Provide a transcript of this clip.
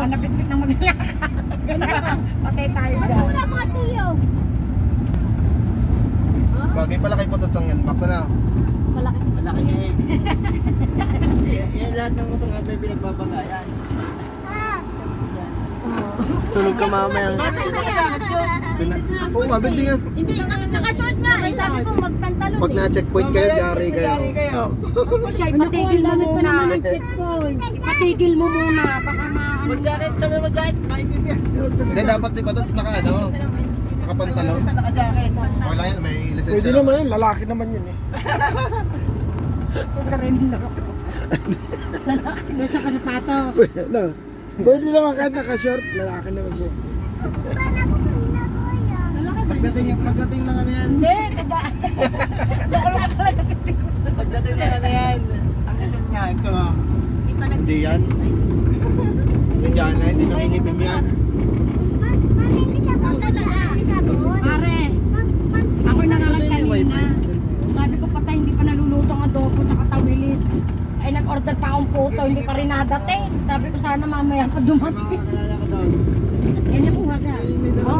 napitpit ng maglaka. Patay tayo dyan. Wala mga tiyo. Bagay pala kay Putot sang yan. Baksa na. Malaki si Malaki siya eh. Yan lahat ng motor nga may pinagbabagayan. Tulog ka mamaya. Oo nga, hindi nga. Hindi, naka-short nga. Eh, sabi ko magpantalon Pag na-checkpoint kayo, yari kayo. Yari kayo. Opo siya, ipatigil mo muna. Ipatigil mo muna. Baka Mag-jacket, sabi mag-jacket. Mainip yan. Hindi, dapat si Putot naka ano. Nakapantalon. Isa naka-jacket. Wala yan, may lisensya. Pwede naman yun, lalaki naman yun eh. ka rin lang ako. Lalaki na sa kasapato. No. Pwede naman kahit naka-short, lalaki naman siya. Pagdating ng ano yan. Hindi, loko lang talaga. Pagdating ng ano yan. Ang itim niya, ito ha. Hindi pa Hindi yan. Si Jana, hindi nangingitim yan. Pare, ako'y nangalan kanina. Sabi ko patay, hindi pa naluluto ang adobo at tawilis. Ay nag-order pa akong puto, hindi pa rin nadating. Sabi ko sana mamaya pa dumating. Makakilala ko doon. Yan yung uha ka. Oo,